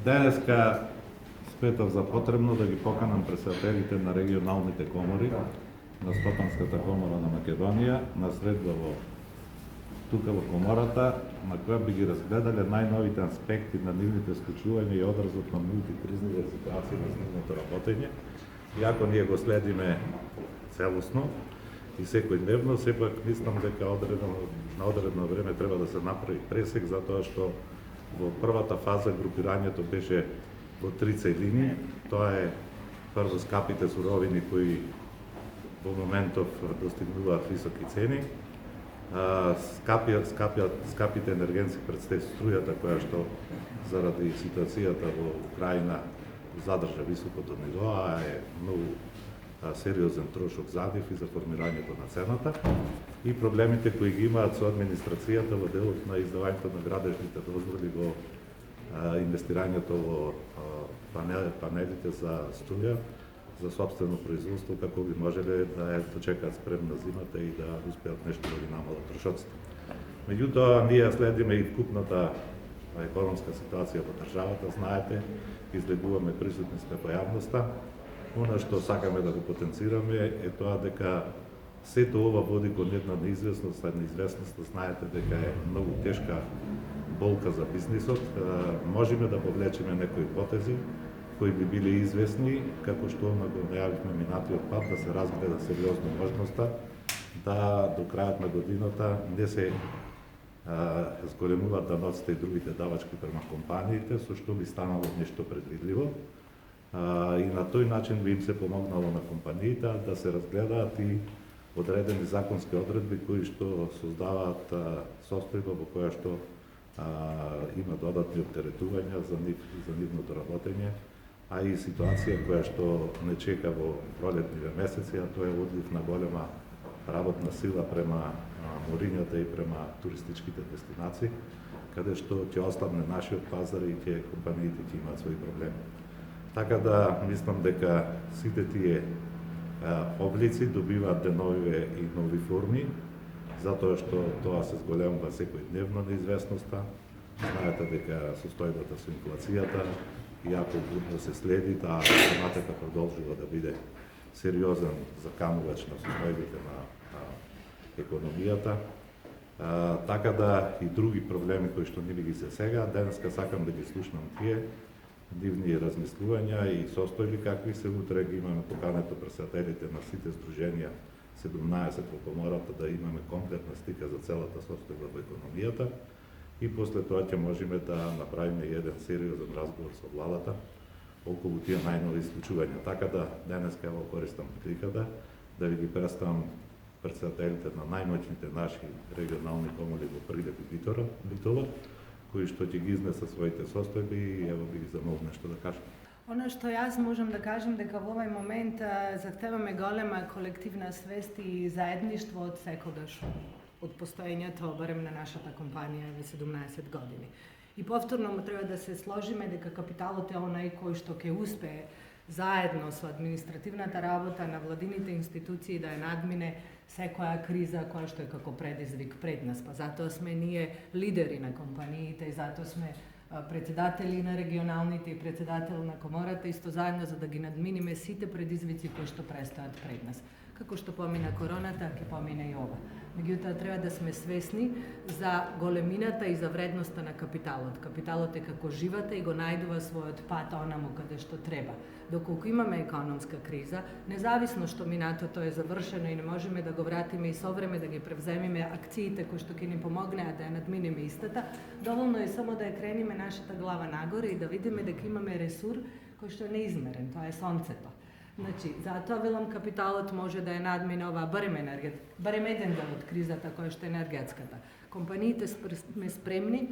Денеска сметав за потребно да ги поканам председателите на регионалните комори, на Стопанската комора на Македонија, на средба тука во комората, на која би ги разгледале најновите аспекти на нивните склучувања и одразот на мултикризните ситуации на нивното работење. Иако ние го следиме целосно и секојдневно, сепак мислам дека на одредно време треба да се направи пресек, затоа што во првата фаза групирањето беше во три целини. Тоа е прво скапите суровини кои во моментов достигнуваат високи цени, скапите енергенци пред струјата која што заради ситуацијата во Украина задржа високото ниво, а е многу сериозен трошок за нив и за формирањето на цената, и проблемите кои ги имаат со администрацијата во делот на издавањето на градежните дозволи во инвестирањето во панелите за струја за собствено производство, како би можеле да ја дочекаат спремна зимата и да успеат нешто да ги намалат трошоците. Меѓутоа, ние следиме и вкупната економска ситуација во државата, знаете, излегуваме, присутни сме во јавноста. Она што сакаме да го потенцираме е тоа дека сето ова води кон една неизвестност, а неизвестноста знаете дека е многу тешка болка за бизнисот. Можеме да повлечеме некои потези кои би биле известни, како што го најавивме минатиот пат, да се разгледа сериозно можноста да до крајот на годината не се зголемуваат даноците и другите давачки према компаниите, со што би станало нешто предвидливо. И на тој начин би им се помогнало на компаниите да се разгледаат и одредени законски одредби кои што создаваат состојба во која што има додатни оптеретувања за нивното работење, а и ситуација која што не чека во пролетниве месеци, а тоа е одлив на голема работна сила према морињата и према туристичките дестинации, каде што ќе ослабне нашиот пазар и компаниите ќе имаат своји проблеми. Така да мислам дека сите тие облици добиваат деновиве и нови форми, затоа што тоа се зголемува секојдневно неизвестноста. Знаете дека состојбата со инфлацијата, иако будно се следи, таа тематика продолжува да биде сериозен заканувач на состојбите на економијата. Така да и други проблеми кои што нили ги се сега, денеска сакам да ги слушнам тие нивни размислувања и состојби какви се. Утре ги имаме покането председателите на сите здруженија 17 во комората да имаме комплетна слика за целата состојба во економијата и после тоа ќе можеме да направиме еден сериозен разговор со владата околу тие најнови исклучувања. Така да денеска ево користам приликата да ви ги представам председателите на најмоćните наши регионални комори во Прилеп и Битола, кои што ќе ги изнеса своите состојби и ево би ги замолил нешто да кажам. Ono što jaz možem da kažem, дека во овај момент захтеваме голема колективна свест и заедништво од секогаш, од постоењето, барем на нашата компанија во 17 години. И повторно треба да се сложиме дека капиталот е онај кој што ќе успее заедно со административната работа на владините институции да ја надмине секоја криза која што е како предизвик пред нас. Па затоа сме ние лидери на компаниите и затоа сме председатели на регионалните и председател на комората, исто заедно за да ги надминиме сите предизвици кои што престојат пред нас. Како што помина короната, ќе помине и ова. Меѓутоа, треба да сме свесни за големината и за вредноста на капиталот. Капиталот е како живата и го најдува својот пат онаму каде што треба. Доколку имаме економска криза, независно што минатото е завршено и не можеме да го вратиме и со време да ги превземиме акциите кои што ќе ни помогнеат да ја надминеме истата, доволно е само да ја крениме нашата глава нагоре и да видиме дека имаме ресур кој што е неизмерен, тоа е сонцето. Значи, затоа велам капиталот може да ја надмине оваа барем еден дел од кризата која што е енергетската. Компаниите сме спремни,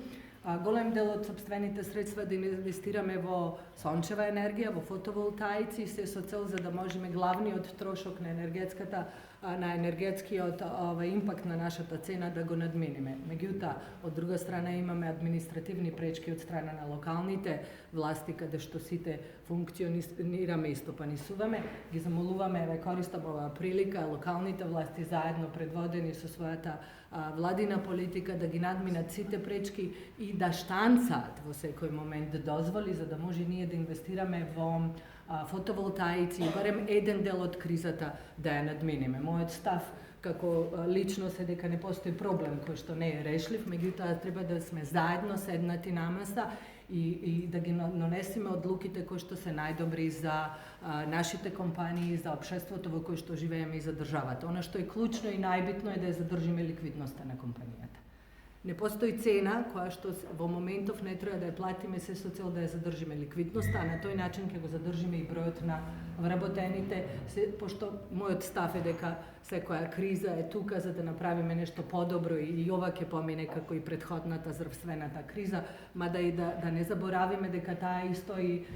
голем дел од сопствените средства да инвестираме во сончева енергија, во фотоволтаици, се со цел за да можеме главниот трошок на енергетската на енергетскиот импакт на нашата цена да го надминиме. Меѓутоа, од друга страна имаме административни пречки од страна на локалните власти каде што сите функционираме и стопанисуваме. Ги замолуваме, еве користам оваа прилика, локалните власти заедно предводени со својата владина политика да ги надминат сите пречки и да штанцаат во секој момент дозволи за да може ние да инвестираме во фотоволтаици и барем еден дел од кризата да ја надминеме. Мојот став како личност е дека не постои проблем кој што не е решлив, меѓутоа треба да сме заедно седнати на маса и да ги донесеме одлуките кои што се најдобри за нашите компании, за општеството во кој што живееме и за државата. Она што е клучно и најбитно е да ја задржиме ликвидноста на компанијата. Не постои цена која што во моментов не треба да ја платиме се со цел да ја задржиме ликвидноста, а на тој начин ќе го задржиме и бројот на вработените, пошто мојот став е дека секоја криза е тука за да направиме нешто подобро и ова ќе помине како и претходната здравствената криза, мада и да не заборавиме дека таа исто и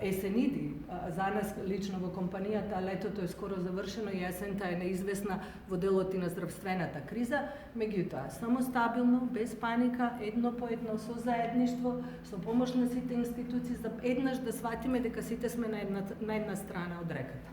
есениди. За нас лично во компанијата летото е скоро завршено и есента е неизвестна во делот и на здравствената криза, меѓутоа само стабилно, без паника, едно по едно, со заедништво, со помош на сите институции, за еднаш да сватиме дека сите сме на една страна од реката.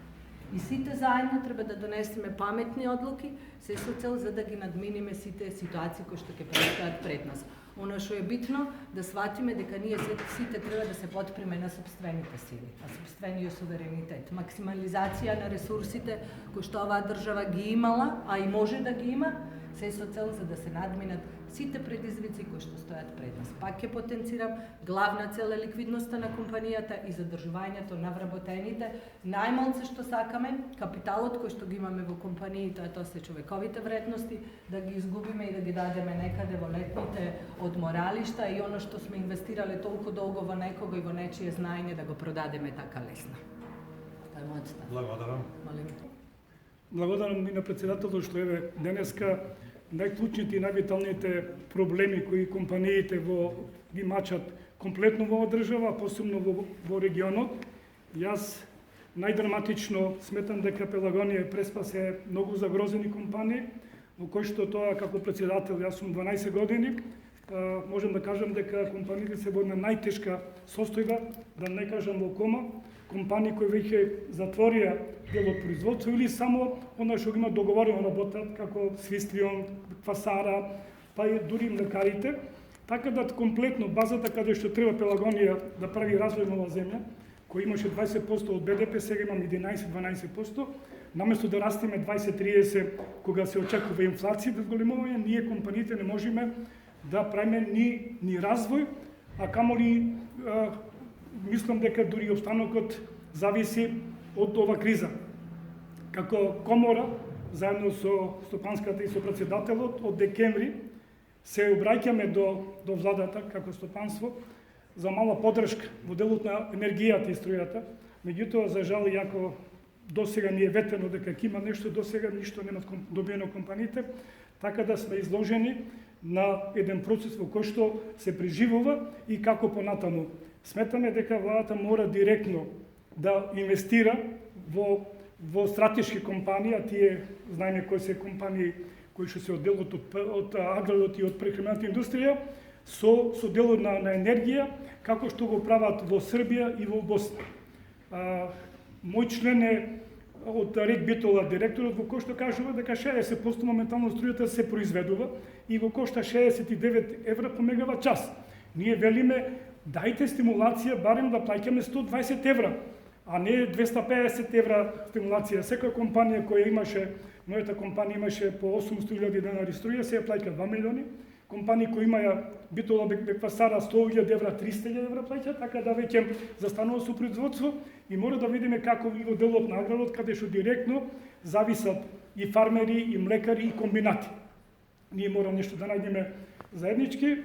И сите заедно треба да донесеме паметни одлуки, се со цел за да ги надминиме сите ситуации кои што ќе престојат пред нас. Она што е битно да сватиме дека ние сите треба да се потприме на сопствените сили, на сопствениот суверенитет, максимализација на ресурсите кои што оваа држава ги имала, а и може да ги има, се со цел за да се надминат сите предизвици кои што стојат пред нас. Пак ќе потенцирам, главна цел е ликвидноста на компанијата и задржувањето на вработените. Најмалце што сакаме, капиталот кој што ги имаме во компаниите, тоа се човековите вредности, да ги изгубиме и да ги дадеме некаде во летните одморалишта и оно што сме инвестирале толку долго во некого и во нечие знаење да го продадеме така лесно. Тоа е мојот став. Благодарам. Молим. Благодарам и на председателот што еве денеска најклучните и највиталните проблеми кои компаниите ги мачат комплетно во оваа држава, посебно во регионот. Јас најдраматично сметам дека Пелагонија и Преспас е многу загрозени компании, во кои што тоа како председател, јас сум 12 години, можам да кажам дека компаниите се во една најтешка состојба, да не кажам во кома, компании кои веќе затворија делот производство или само она што има договорено работат, како Свистрион, Квасара, па и дури млекарите, така да комплетно базата каде што треба Пелагонија да прави развој на оваа земја, кој имаше 20% од БДП, сега имам 11-12%, наместо да растеме 20-30 кога се очекува инфлација без големување, ние компаниите не можеме да правиме ни развој, а камоли мислам дека дури останокот зависи од ова криза. Како комора, заедно со стопанската и со председателот, од декември се обраќаме до владата како стопанство за мала поддршка во делот на енергијата и струјата. Меѓутоа, за жал, иако досега ни е ветено дека ќе има нешто, досега ништо нема добиено компаниите, така да сме изложени на еден процес во кој што се преживува и како понатаму. Сметаме дека владата мора директно да инвестира во стратешки компании, а тие знаеме кои се компании кои што се од делот од аграрот и од прехранената индустрија, со делот на енергија, како што го прават во Србија и во Босна. Мој член е од Рек Битола, директорот, во кој што кажува дека 60% моментално струјата се произведува и го кошта 69 евра по мегават час. Ние велиме, дајте стимулација барем да плаќаме 120 евра, а не 250 евра стимулација. Секоја компанија која имаше, мојата компанија имаше по 800.000 денари струја, се ја плаќа 2 милиони. Компании кои имаја Битола Беквасара 100.000 евра, 300.000 евра плаќа, така да веќе застанува со производство и мора да видиме како и во делот на аграрот, каде што директно зависат и фармери, и млекари, и комбинати. Ние мора нешто да најдеме заеднички,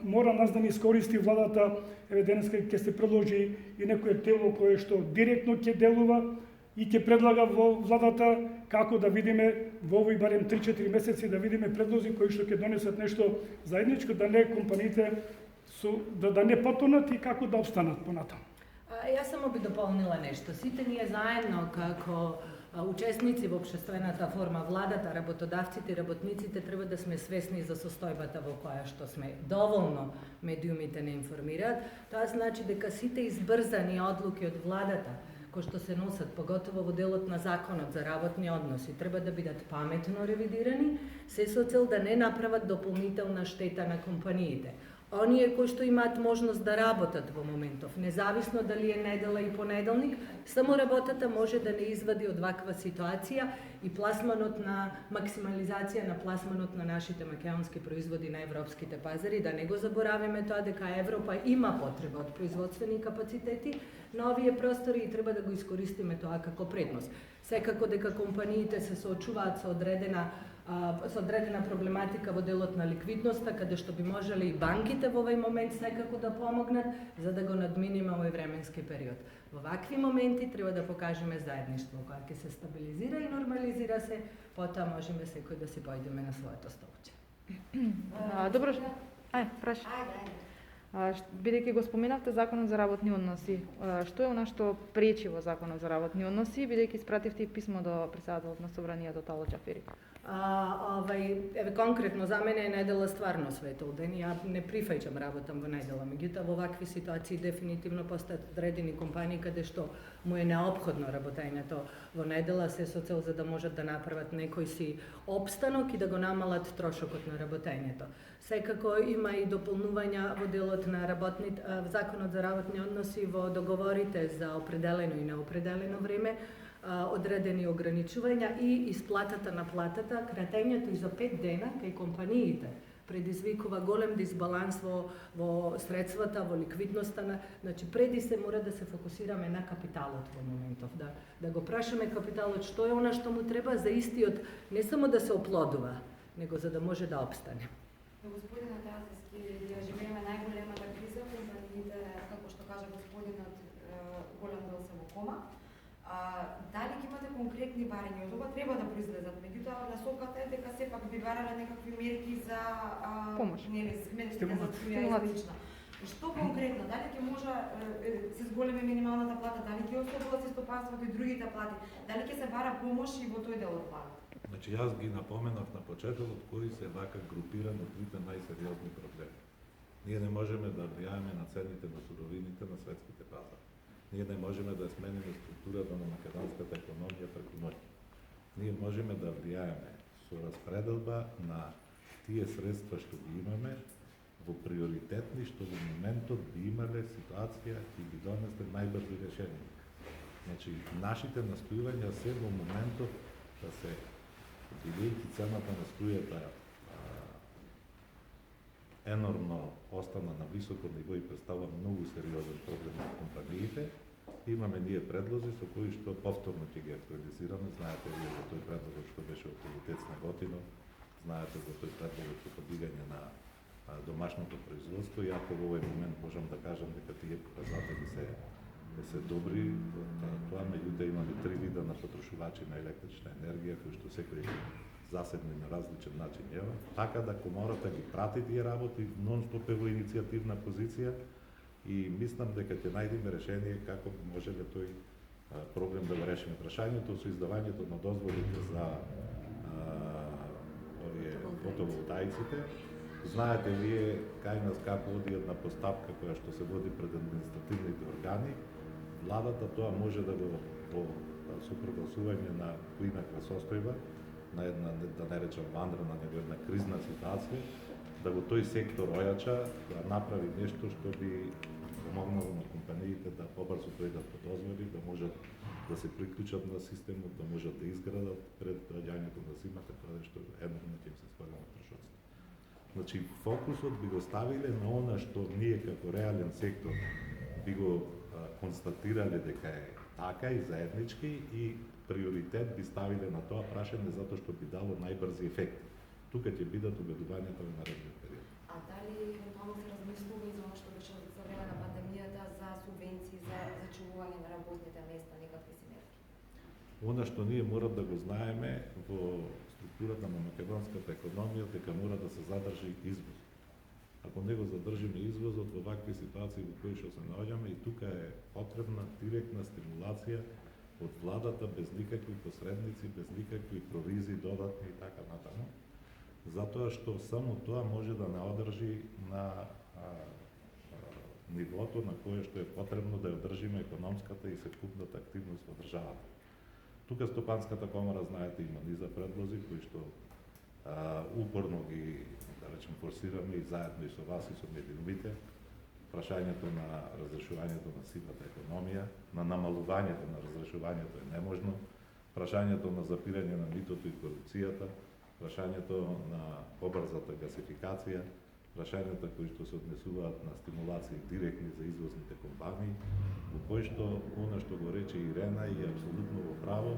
мора нас да ни искористи владата, еве денеска ќе се предложи и некое тело кое што директно ќе делува и ќе предлага во владата како да видиме во овој барем 3-4 месеци да видиме предлози кои што ќе донесат нешто заедничко, да не компаниите да не потонат и како да обстанат понатаму. Јас само би дополнила нешто. Сите ние заедно како учесници во општествената форма, владата, работодавците и работниците треба да сме свесни за состојбата во која што сме. Доволно медиумите не информираат. Тоа значи дека сите избрзани одлуки од владата кои што се носат, поготово во делот на законот за работни односи, треба да бидат паметно ревидирани, се со цел да не направат дополнителна штета на компаниите. Оние кои што имаат можност да работат во моментов, независно дали е недела и понеделник, само работата може да не извади од ваква ситуација и пласманот на максимализација на пласманот на нашите македонски производи на европските пазари, да не го заборавиме тоа дека Европа има потреба од производствени капацитети на овие простори и треба да го искористиме тоа како предност. Секако дека компаниите се соочуваат со одредена проблематика во делот на ликвидноста, каде што би можеле и банките во овој момент секако да помогнат, за да го надминиме овој временски период. Во вакви моменти треба да покажеме заедништво, кога ќе се стабилизира и нормализира се, потоа можеме секој да си појдеме на своето столче. Добро, праши. Бидејќи го споменавте Законот за работни односи, што е она што пречи во Законот за работни односи, бидејќи испративте и писмо до председателот на Собранието Тало Џафери? Конкретно за мене е недела стварно светол ден. Ја не прифаќам работам во недела, меѓутоа во вакви ситуации дефинитивно постојат одредени компании каде што му е неопходно работењето во недела, се со цел за да можат да направат некој си опстанок и да го намалат трошокот на работењето. Секако има и дополнувања во делот на Законот за работни односи во договорите за определено и неопределено време, одредени ограничувања и исплатата на платата, кратењето и за 5 дена кај компаниите предизвикува голем дисбаланс во средствата, во ликвидноста. Значи, преди се мора да се фокусираме на капиталот во моментов, да го прашаме капиталот што е она што му треба за истиот, не само да се оплодува, него за да може да опстане. Господина Татевски, ја живееме најголемата криза, компаниите, како што кажа господинот, голем дел се во кома. Дали ќе имате конкретни барања? Од ова треба да произлезат, меѓутоа насоката е дека сепак би барале некакви мерки за помош. Стимулација. Што конкретно? Дали ќе може се зголеми минималната плата? Дали ќе ослободат се стопанството и другите плати? Дали ќе се бара помош и во тој дел од плата? Значи, јас ги напоменав на почетокот кои се вака групирани трите најсериозни проблеми. Ние не можеме да влијаеме на цените на суровините на светските пазари. Ние не можеме да смениме структурата на македонската економија преку ноќ. Ние можеме да влијаеме со распределба на тие средства што ги имаме во приоритетни што во моментот би имале ситуација и би донесле најбрзи решенија. Значи, нашите настојувања се во моментот да се бидејќи цената на струјата енормно остана на високо ниво и представува многу сериозен проблем за компаниите, имаме ние предлози со кои што повторно ќе ги актуализираме. Знаете вие за тој предлог што беше од Комитет Снеготино, знаете за тој предлог со подигање на домашното производство. И ако во овој момент можам да кажам дека тие показатели се добри, тоа меѓутоа имаме 3 вида на потрошувачи на електрична енергија, кои што секој заседни на различен начин ева. Така да комората ги прати тие работи, нон-стоп е во иницијативна позиција и мислам дека ќе најдеме решение како можеле тој проблем да го решиме. Прашањето со издавањето на дозволите за овие фотоволтаиците, знаете вие кај нас како оди една постапка која што се води пред административните органи. Владата тоа може да го со прогласување на поинаква состојба, на една, да не речам ванредна, него една кризна ситуација, да го тој сектор ојача, да направи нешто што би помогнало на компаниите да побрзо дојдат по дозволи, да можат да се приклучат на системот, да можат да изградат пред доаѓањето на зимата, тоа што енормно ќе им се сваля на трошоците. Значи, фокусот би го ставиле на она што ние како реален сектор би го констатирале дека е така и заеднички и приоритет би ставиле на тоа прашање затоа што би дало најбрзи ефект. Тука ќе бидат убедувањата во наредниот период. А дали евентуално се размислува и за она што беше за време на пандемијата за субвенции за зачувување на работните места, некакви си мерки? Она што ние мора да го знаеме во структурата на македонската економија дека мора да се задржи извоз. Ако не го задржиме извозот во вакви ситуации во кои што се наоѓаме, и тука е потребна директна стимулација од владата без никакви посредници, без никакви провизии додатни и така натаму, затоа што само тоа може да не одржи на нивото на кое што е потребно да ја одржиме економската и секупната активност во државата. Тука Стопанската комора, знаете, има низа предлози кои што упорно ги, да речем, форсираме и заедно и со вас и со медиумите. Прашањето на разрешувањето на сивата економија, на намалувањето на разрешувањето е неможно, прашањето на запирање на митото и корупцијата, прашањето на побрзата гасификација, прашањата кои што се однесуваат на стимулации директни за извозните компании, во кои што, она што го рече Ирена и е апсолутно во право,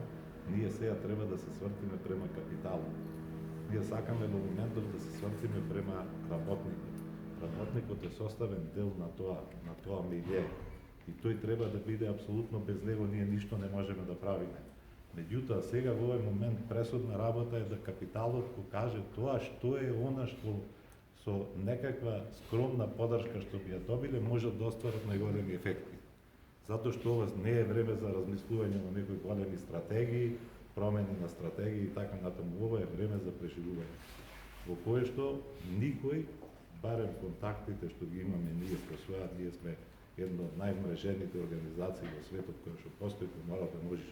ние сега треба да се свртиме према капиталот. Ние сакаме во моментот да се свртиме према работникот. Работникот е составен дел на тоа милје и тој треба да биде апсолутно, без него ние ништо не можеме да правиме. Меѓутоа, сега во овој момент пресудна работа е да капиталот покаже тоа што е она што со некаква скромна подршка што би ја добиле можат да остварат најголеми ефекти. Затоа што ова не е време за размислување на некои големи стратегии, промени на стратегии и така натаму. Ова е време за преживување, во кое што никој, барем контактите што ги имаме ние со своја, ние сме една од најмрежените организации во светот која што постои, кој мора да можеш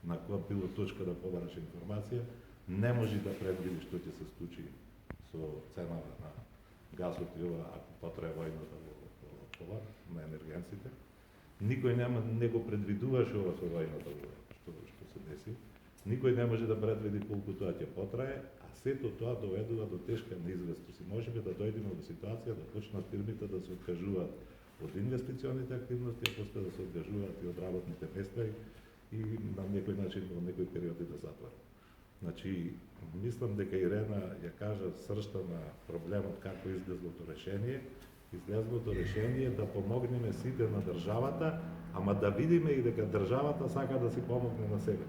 на која било точка да побараш информација, не може да предвиди што ќе се случи со цената на газот и ова, ако потрае војната во на енергенците. Никој не го предвидуваше ова со војната што се деси. Никој не може да предвиди колку тоа ќе потрае, а сето тоа доведува до тешка неизвестност. И можеме да дојдеме до ситуација да почнат фирмите да се откажуваат од инвестиционите активности, а после да се откажуваат и од работните места и на некој начин во некој периоди да затворат. Значи, мислам дека Ирена ја кажа сршта на проблемот како излезлото решение. Излезлото решение е да помогнеме сите на државата, ама да видиме и дека државата сака да си помогне на себе.